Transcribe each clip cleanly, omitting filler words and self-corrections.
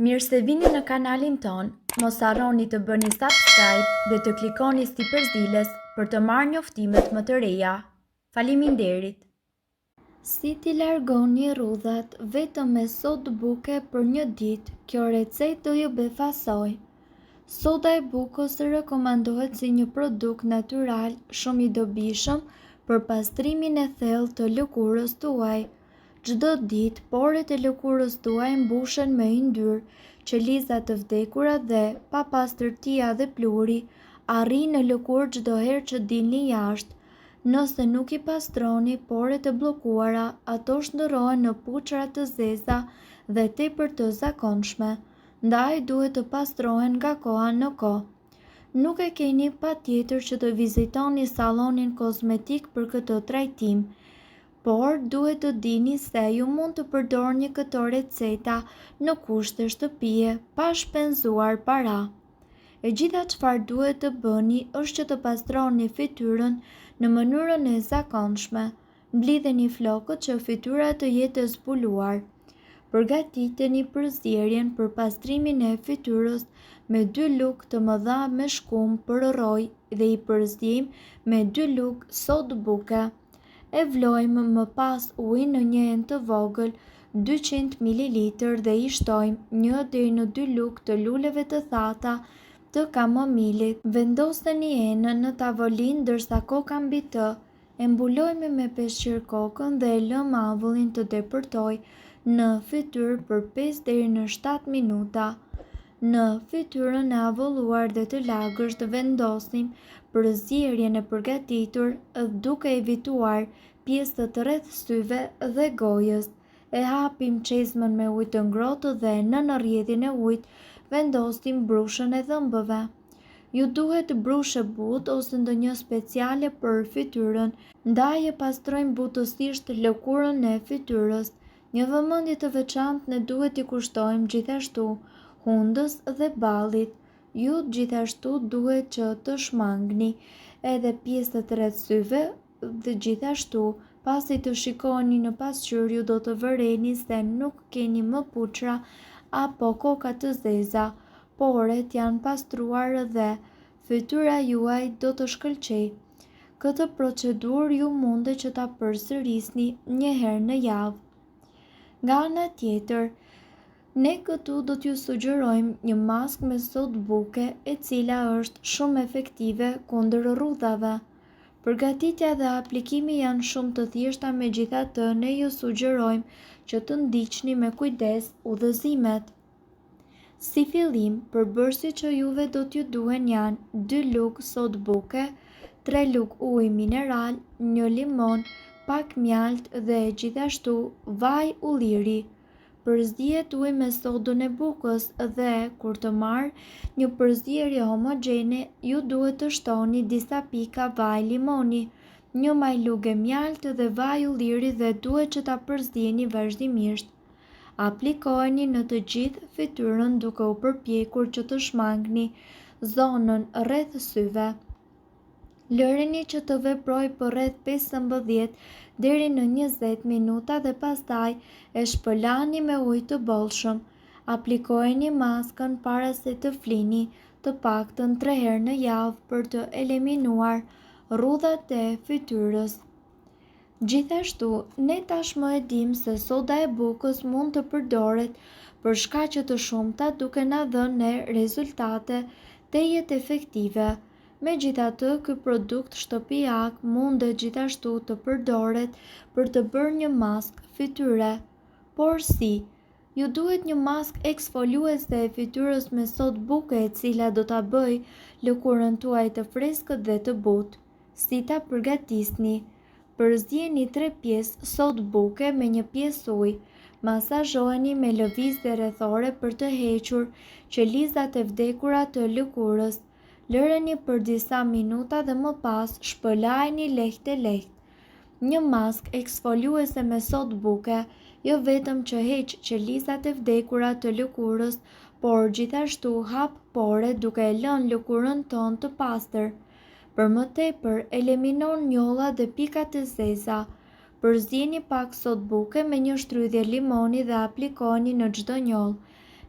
Mirë se vini në kanalin ton, mos harroni të bëni subscribe dhe të klikoni si përzdiles për të marrë njoftimet më të reja. Faleminderit! Si t'i largoni rrudhat vetëm me sodë buke për një ditë, kjo recetë do ju befasoj. Soda e bukës rekomandohet si një produkt natyral shumë i dobishëm për pastrimin e thellë të lëkurës tuaj. Çdo ditë, porët e lëkurës tuaj mbushen me yndyrë, qelizat të vdekura dhe papastërtia dhe pluri arrin në lëkurë çdo herë që dilni jashtë. Nëse nuk i pastroni porët e bllokuara, ato shndërrohen në puçra të zeza dhe tepër të zakonshme, ndaj duhet të pastrohen nga koha në kohë. Nuk e keni patjetër që të vizitoni sallonin kozmetik për këtë trajtim, por duhet të dini se ju mund të përdorni këto receta në kushte shtëpie pa shpenzuar para. E gjitha çfarë duhet të bëni është që të pastroni fytyrën në mënyrën e zakonshme. Mblidheni flokët që fytyra të jetë e zbuluar. Përgatiteni përzierjen për pastrimin e fytyrës me 2 lugë të mëdha me shkum për rrojë dhe i përzijmë me 2 lugë sodë buke. E vlojmë më pas ujë në një enë të vogël 200 ml dhe i shtojmë 1 deri në 2 lugë të luleve të thata të kamomilit. Vendosni enën në tavolinë ndërsa koka mbi të. E mbulojmë me peshqir kokën dhe e lëmë avullin të depërtojë në fytyrë për 5 deri në 7 minuta. Në fytyrën e avulluar dhe të lagësht vendosim përzierjen e përgatitur duke evituar pjesët rreth syve dhe gojës. E hapim çezmën me ujë të ngrohtë dhe në rrjedhjen e ujit vendosim brushën e dhëmbëve. Ju duhet brushe butë ose ndonjë speciale për fytyrën, ndaj e pastrojmë butësisht lëkurën e fytyrës. Një vëmendje të veçantë ne duhet i kushtojmë gjithashtu hundës dhe ballit. Ju gjithashtu duhet që të shmangni edhe pjesët rreth syve dhe gjithashtu pasi të shikoni në pasqyrë ju do të vëreni se nuk keni më puçra apo koka të zeza, porët janë pastruar dhe fytyra juaj do të shkëlqejë. Këtë procedurë ju mundet që ta përsërisni një herë në javë. Nga ana tjetër, ne këtu do t'ju sugjerojmë një maskë me sodë buke e cila është shumë efektive kundër rrudhave. Përgatitja dhe aplikimi janë shumë të thjeshta, megjithatë ne ju sugjerojmë që të ndiqni me kujdes udhëzimet. Si fillim, përbërësit që juve do t'ju duhen janë 2 lugë sodë buke, 3 lugë ujë mineral, 1 limon, pak mjalt dhe gjithashtu vaj ulliri. Përzihet ujë me sodën e bukës dhe kur të marrë një përzierje homogjene, ju duhet të shtoni disa pika vaj limoni, 1 maj lugë mjalt dhe vaj ulliri dhe duhet që ta përziheni vazhdimisht. Aplikojeni në të gjithë fytyrën duke u përpjekur që të shmangni zonën rreth syve. Lëreni që të veprojë për rreth 15 deri në 20 minuta dhe pastaj e shpëlani me ujë të bollshëm. Aplikojeni maskën para se të flini, të paktën 3 herë në javë për të eliminuar rrudhat e fytyrës. Gjithashtu, ne tashmë e dimë se soda e bukës mund të përdoret për shkaqe të shumta duke na dhënë rezultate tejet efektive. Megjithatë, ky produkt shtëpiak mundet gjithashtu të përdoret për të bërë një maskë fytyre. Por si? Ju duhet një maskë eksfoliuese e fytyrës me sodë buke e cila do ta bëjë lëkurën tuaj të freskët dhe të butë. Si ta përgatisni? Përzijeni 3 pjesë sodë buke me 1 pjesë ujë. Masazhojeni me lëvizje rrethore për të hequr qelizat e vdekura të lëkurës. Lëreni për disa minuta dhe më pas shpëlajeni lehtë. Një maskë eksfoliuese me sodë buke jo vetëm që heq qelizat e vdekura të lëkurës, por gjithashtu hap pore duke e lënë lëkurën tonë të pastër. Për më tepër, eliminon njollat dhe pikat e zeza. Përzijeni pak sodë buke me një shtrydhje limoni dhe aplikojeni në çdo njollë.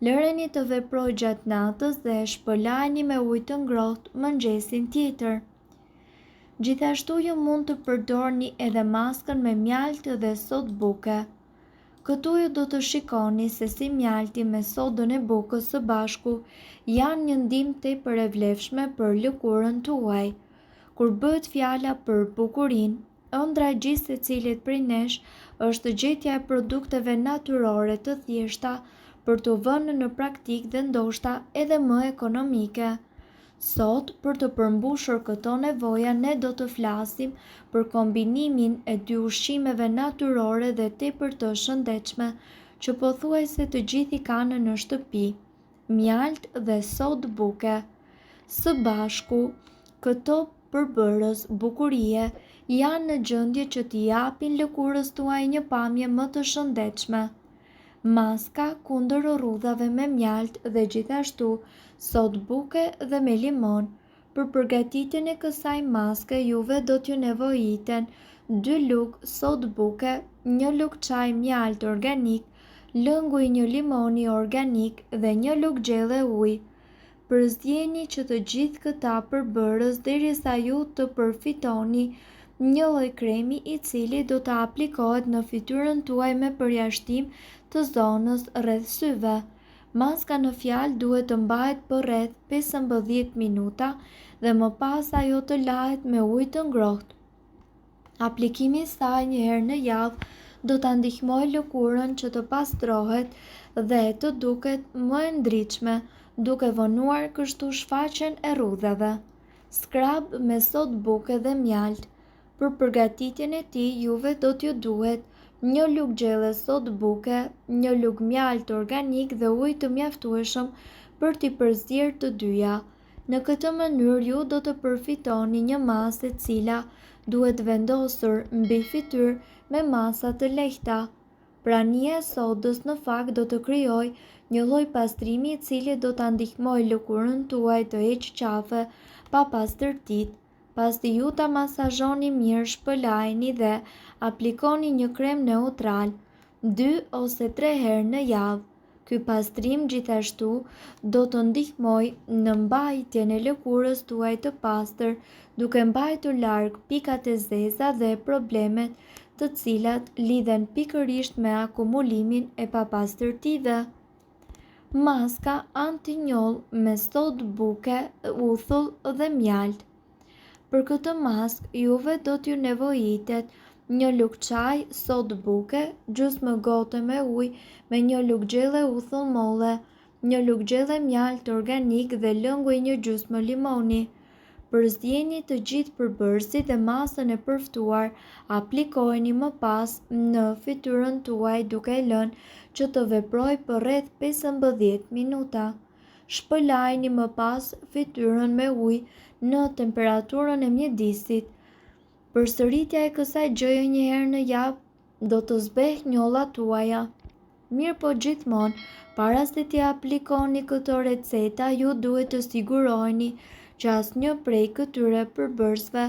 Lëreni të veproj gjatë natës dhe shpëlajni me ujë të ngrohtë mëngjesin tjetër. Gjithashtu ju mund të përdorni edhe maskën me mjalt dhe sodë buke. Këtu ju do të shikoni se si mjalti me sodën e bukës së bashku janë një ndihmë tepër e vlefshme për lëkurën tuaj. Kur bëhet fjala për bukurinë, ëndra e gjithë secilit prej nesh është gjetja e produkteve natyrore të thjeshta për të vënë në praktikë dhe ndoshta edhe më ekonomike. Sot, për të përmbushur këto nevoja, ne do të flasim për kombinimin e dy ushqimeve natyrore dhe tepër të shëndetshme që pothuajse të gjithë i kanë në shtëpi, mjalt dhe sodë buke. Së bashku, këto përbërës bukurie janë në gjendje që t'i japin lëkurës tuaj një pamje më të shëndetshme. Maska kundër rrudhave me mjalt dhe gjithashtu sodë buke dhe me limon. Për përgatitjen e kësaj maske juve do t'ju nevojiten 2 lugë sodë buke, 1 lugë çaj mjalt organik, lëngu i 1 limoni organik dhe 1 lugë gjelle ujë. Përzieni që të gjithë këta përbërës derisa ju të përfitoni një lloj kremi i cili do të aplikohet në fytyrën tuaj me përjashtim të zonës rreth syve. Maska në fjalë duhet të mbahet për rreth 15 minuta dhe më pas ajo të lahet me ujë të ngrohtë. Aplikimi i saj një herë në javë do ta ndihmojë lëkurën që të pastrohet dhe të duket më e ndritshme, duke vonuar kështu shfaqjen e rrudhave. Skrab me sodë buke dhe mjalt. Për përgatitjen e tij juve do t'ju duhet 1 lugë gjelle sodë buke, 1 lugë mjalt organik dhe ujë të mjaftueshëm për t'i përzier të dyja. Në këtë mënyrë ju do të përfitoni një masë e cila duhet vendosur mbi fytyrë me masa të lehta. Prania e sodës në fakt do të krijojë një lloj pastrimi i cili do ta ndihmojë lëkurën tuaj të heqë qafe pa pas tërtit. Pasi ju ta masazhoni mirë, shpëlajini dhe aplikoni një krem neutral 2 ose 3 herë në javë. Ky pastrim gjithashtu do të ndihmojë në mbajtjen e lëkurës tuaj të pastër, duke mbajtur larg pikat e zeza dhe problemet të cilat lidhen pikërisht me akumulimin e papastërtive. Maska antinjoll me sodë buke, uthull dhe mjalt. Për këtë maskë juve do t'ju nevojitet 1 lugë çaj sodë buke, gjysmë gote me ujë me 1 lugë gjelle uthull molle, 1 lugë gjelle mjalt organik dhe lëngu i 1 gjysmë limoni. Përzieni të gjithë përbërësit dhe masën e përftuar, aplikojeni më pas në fytyrën tuaj duke lënë që të veprojë për rreth 15 minuta. Shpëlajini më pas fytyrën me ujë në temperaturën e mjedisit. Përsëritja e kësaj gjëje një herë në javë do të zbehë njollat tuaja. Mirë po gjithmonë, para se t'i aplikoni këto receta, ju duhet të siguroheni që asnjë prej këtyre përbërësve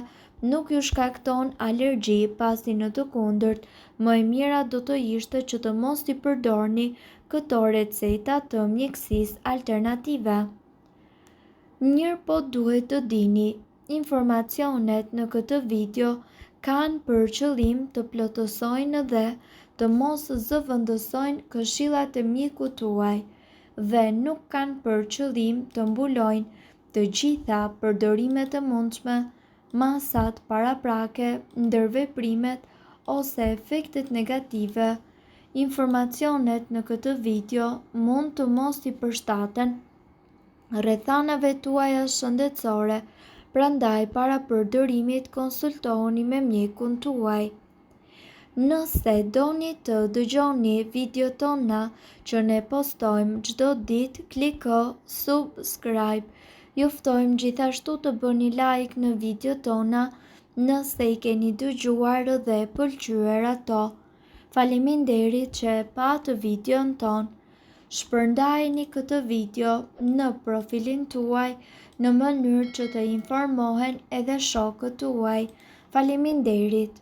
nuk ju shkakton alergji, pasi në të kundërt, më e mira do të ishte që të mos t'i përdorni këto receta të mjekësisë alternative. Mirë po duhet të dini, informacionet në këtë video kanë për qëllim të plotësojnë dhe të mos zëvendësojnë këshillat e mjekut tuaj dhe nuk kanë për qëllim të mbulojnë të gjitha përdorimet e mundshme, masat paraprake, ndërveprimet ose efektet negative. Informacionet në këtë video mund të mos i përshtaten rrethanave tuaja shëndetësore, prandaj para përdorimit konsultohuni me mjekun tuaj. Nëse doni të dëgjoni video tona që ne postojmë çdo ditë, kliko subscribe. Ju ftojmë gjithashtu të bëni like në video tona nëse i keni dëgjuar dhe pëlqyer ato. Faleminderit që e patë videon ton. Shpërndajeni këtë video në profilin tuaj në mënyrë që të informohen edhe shokët tuaj. Faleminderit.